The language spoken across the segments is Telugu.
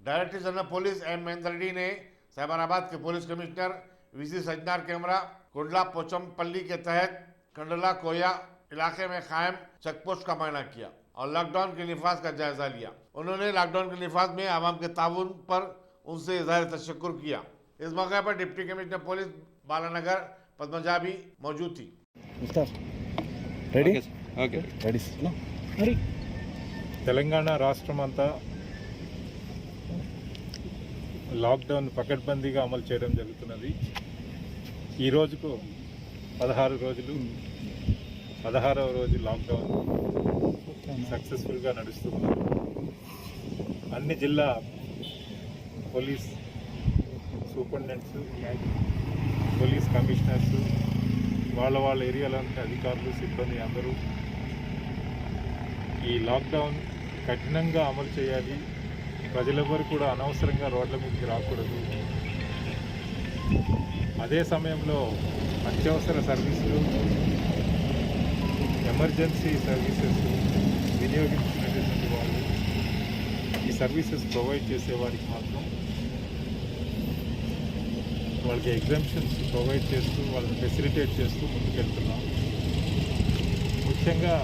Director general police M Mahendra Reddy ने साइबराबाद के पुलिस कमिश्नर वीसी सज्जनार कैमरा कुंडला पोचमपल्ली के तहत कंडला कोया इलाके में कायम चेकपोस्ट का मायना किया और लॉकडाउन के निफाज का जायजा लिया। उन्होंने लॉकडाउन के निफाज में आवाम के ताउन पर उनसे इज़हार तशक्कुर किया। इस मौके पर deputy commissioner police Balanagar Padmaja भी मौजूद थी। తెలంగాణ రాష్ట్రమంతా లాక్డౌన్ పకడ్బందీగా అమలు చేయడం జరుగుతున్నది। ఈ రోజుకు 16 రోజులు, 16వ రోజు లాక్డౌన్ సక్సెస్ఫుల్గా నడుస్తుంది। అన్ని జిల్లా పోలీస్ సూపరింటెండెంట్స్, పోలీస్ కమిషనర్స్, వాళ్ళ ఏరియాలోని అధికారులు, సిబ్బంది అందరూ ఈ లాక్డౌన్ కఠినంగా అమలు చేయాలి। ప్రజలెవరు కూడా అనవసరంగా రోడ్ల మీదకి రాకూడదు। అదే సమయంలో అత్యవసర సర్వీసులు, ఎమర్జెన్సీ సర్వీసెస్ వినియోగించినటువంటి వాళ్ళు ఈ సర్వీసెస్ ప్రొవైడ్ చేసేవారికి మాత్రం వాళ్ళకి ఎగ్జామ్షన్స్ ప్రొవైడ్ చేస్తూ వాళ్ళని ఫెసిలిటేట్ చేస్తూ ముందుకెళ్తున్నాం। ముఖ్యంగా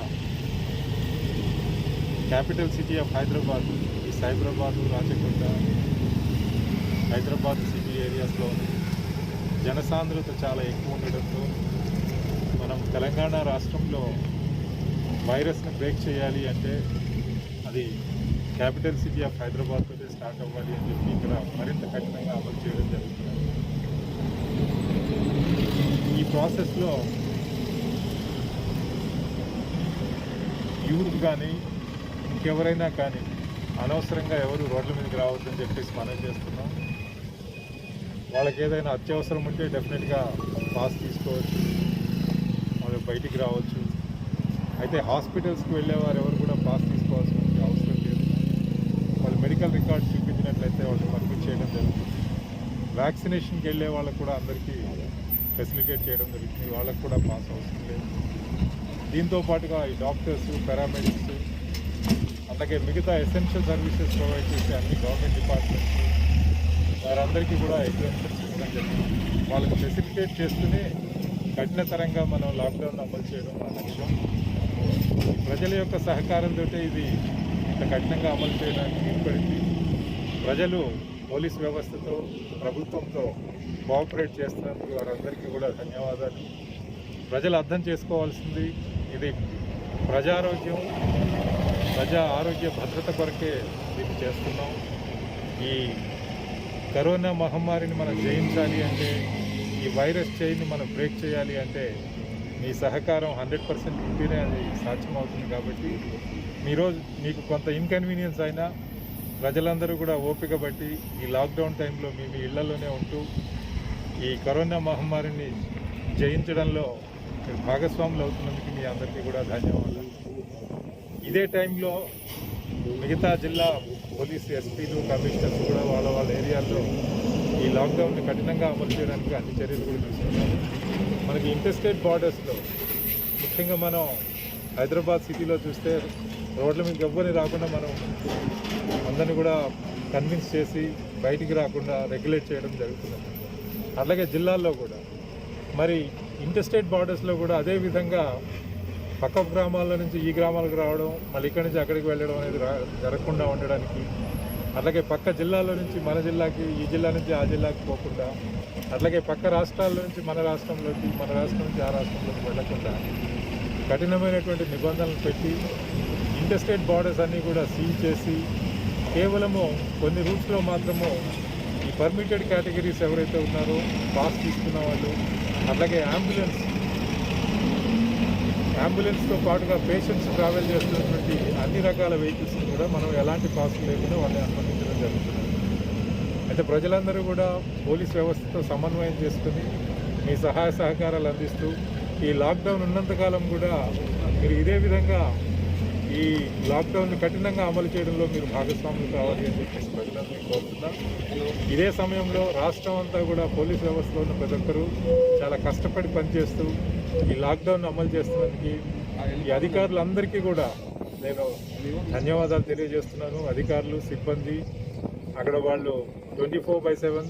క్యాపిటల్ సిటీ ఆఫ్ హైదరాబాద్, ఈ సైబరాబాద్, రాచకొండ, హైదరాబాద్ సిటీ ఏరియాస్లో జనసాంద్రత చాలా ఎక్కువ ఉండడంతో మనం తెలంగాణ రాష్ట్రంలో వైరస్ని బ్రేక్ చేయాలి అంటే అది క్యాపిటల్ సిటీ ఆఫ్ హైదరాబాద్తోనే స్టార్ట్ అవ్వాలి అని చెప్పి ఇక్కడ మరింత కఠినంగా అమలు చేయడం జరుగుతుంది। ఈ ప్రాసెస్లో యూత్ కానీ ఇంకెవరైనా కానీ అనవసరంగా ఎవరు రోడ్ల మీదకి రావద్దని చెప్పేసి మనం చేస్తున్నాం। వాళ్ళకి ఏదైనా అత్యవసరం ఉంటే డెఫినెట్గా పాస్ తీసుకోవచ్చు, వాళ్ళు బయటికి రావచ్చు। అయితే హాస్పిటల్స్కి వెళ్ళేవారు ఎవరు కూడా పాస్ తీసుకోవాల్సిన అవసరం లేదు। వాళ్ళు మెడికల్ రికార్డ్ చూపించినట్లయితే వాళ్ళు పర్మిట్ చేయడం జరుగుతుంది। వ్యాక్సినేషన్కి వెళ్ళే వాళ్ళకు కూడా అందరికీ ఫెసిలిటేట్ చేయడం జరుగుతుంది, వాళ్ళకు కూడా పాస్ అవసరం లేదు। దీంతో పాటుగా ఈ డాక్టర్స్, పారామెడిక్స్, అలాగే మిగతా ఎసెన్షియల్ సర్వీసెస్ ప్రొవైడ్ చేసే అన్ని గవర్నమెంట్ డిపార్ట్మెంట్స్ వారందరికీ కూడా ఎగ్జామ్షన్స్ ఇవ్వడం జరిగింది। వాళ్ళకి ఫెసిలిటేట్ చేస్తూనే కఠినతరంగా మనం లాక్డౌన్ అమలు చేయడం మన లక్ష్యం। ప్రజల యొక్క సహకారంతో ఇది ఇంత కఠినంగా అమలు చేయడానికి వీలుపడింది। ప్రజలు పోలీస్ వ్యవస్థతో, ప్రభుత్వంతో కోఆపరేట్ చేస్తున్నందుకు వారందరికీ కూడా ధన్యవాదాలు। ప్రజలు అర్థం చేసుకోవాల్సింది ఇది ప్రజారోగ్యం, ప్రజా ఆరోగ్య భద్రత కొరకే దీన్ని చేస్తున్నాం। ఈ కరోనా మహమ్మారిని మనం జయించాలి అంటే, ఈ వైరస్ చైన్ని మనం బ్రేక్ చేయాలి అంటే మీ సహకారం 100% ఉంటేనే అది సాధ్యమవుతుంది। కాబట్టి మీకు కొంత ఇన్కన్వీనియన్స్ అయినా ప్రజలందరూ కూడా ఓపిక బట్టి ఈ లాక్డౌన్ టైంలో మీ ఇళ్లలోనే ఉంటూ ఈ కరోనా మహమ్మారిని జయించడంలో భాగస్వాములు అవుతున్నందుకు మీ అందరికీ కూడా ధన్యవాదాలు। ఇదే టైంలో మిగతా జిల్లా పోలీసు ఎస్పీలు, కమిషనర్స్ కూడా వాళ్ళ ఏరియాల్లో ఈ లాక్డౌన్ని కఠినంగా అమలు చేయడానికి అన్ని చర్యలు కూడా తీసుకున్నారు। మనకి ఇంటర్స్టేట్ బార్డర్స్లో ముఖ్యంగా మనం హైదరాబాద్ సిటీలో చూస్తే రోడ్ల మీద ఎవ్వరిని రాకుండా మనం అందరినీ కూడా కన్విన్స్ చేసి బయటికి రాకుండా రెగ్యులేట్ చేయడం జరుగుతుంది। అలాగే జిల్లాల్లో కూడా మరి ఇంటర్స్టేట్ బార్డర్స్లో కూడా అదే విధంగా పక్క గ్రామాల నుంచి ఈ గ్రామాలకు రావడం, మళ్ళీ ఇక్కడి నుంచి అక్కడికి వెళ్ళడం అనేది జరగకుండా ఉండడానికి, అట్లాగే పక్క జిల్లాలో నుంచి మన జిల్లాకి, ఈ జిల్లా నుంచి ఆ జిల్లాకి పోకుండా, అట్లాగే పక్క రాష్ట్రాల నుంచి మన రాష్ట్రంలోకి, మన రాష్ట్రం నుంచి ఆ రాష్ట్రంలోకి వెళ్లకుండా కఠినమైనటువంటి నిబంధనలు పెట్టి ఇంటర్స్టేట్ బార్డర్స్ అన్నీ కూడా సీల్ చేసి కేవలము కొన్ని రూట్స్లో మాత్రము ఈ పర్మిటెడ్ కేటగిరీస్ ఎవరైతే ఉన్నారో పాస్ తీసుకున్న వాళ్ళు, అట్లాగే అంబులెన్స్తో పాటుగా పేషెంట్స్ ట్రావెల్ చేస్తున్నటువంటి అన్ని రకాల వెహికల్స్ కూడా మనం ఎలాంటి పాసులు లేకుండా వాళ్ళని అనుమతించడం జరుగుతుంది। అయితే ప్రజలందరూ కూడా పోలీస్ వ్యవస్థతో సమన్వయం చేసుకుని మీ సహాయ సహకారాలు అందిస్తూ ఈ లాక్డౌన్ ఉన్నంతకాలం కూడా మీరు ఇదే విధంగా ఈ లాక్డౌన్ కఠినంగా అమలు చేయడంలో మీరు భాగస్వాములు కావాలి అని చెప్పేసి ప్రజలందరికీ కోరుతున్నా। ఇదే సమయంలో రాష్ట్రం అంతా కూడా పోలీస్ వ్యవస్థలో ఉన్న ప్రతి ఒక్కరూ చాలా కష్టపడి పనిచేస్తూ ఈ లాక్డౌన్ అమలు చేస్తున్నందుకు ఈ అధికారులందరికీ కూడా నేను ధన్యవాదాలు తెలియజేస్తున్నాను। అధికారులు, సిబ్బంది, అక్కడ వాళ్ళు 24/7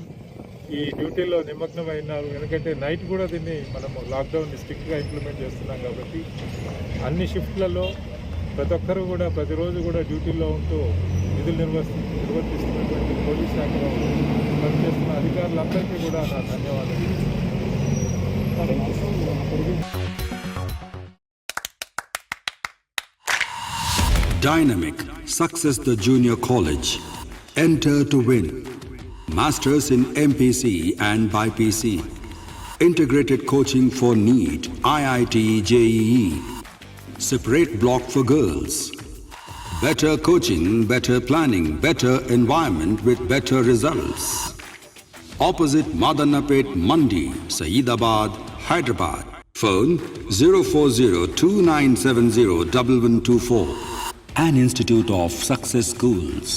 ఈ డ్యూటీలో నిమగ్నమైనారు. ఎందుకంటే నైట్ కూడా దీన్ని మనము లాక్డౌన్ని స్ట్రిక్ట్గా ఇంప్లిమెంట్ చేస్తున్నాం కాబట్టి అన్ని షిఫ్ట్లలో ప్రతి ఒక్కరు కూడా ప్రతిరోజు కూడా డ్యూటీలో ఉంటూ విధులు నిర్వర్తిస్తున్నటువంటి పోలీస్ శాఖలో పనిచేస్తున్న అధికారులందరికీ కూడా నా ధన్యవాదాలు. Dynamic Success the Junior College. Enter to win. Masters in MPC and BPC. Integrated coaching for NEET, IIT, JEE. Separate block for girls. Better coaching, better planning, better environment with better results. Opposite Madanapet Mandi, Saeedabad, Hyderabad. Phone 04029701124. An Institute of Success Schools.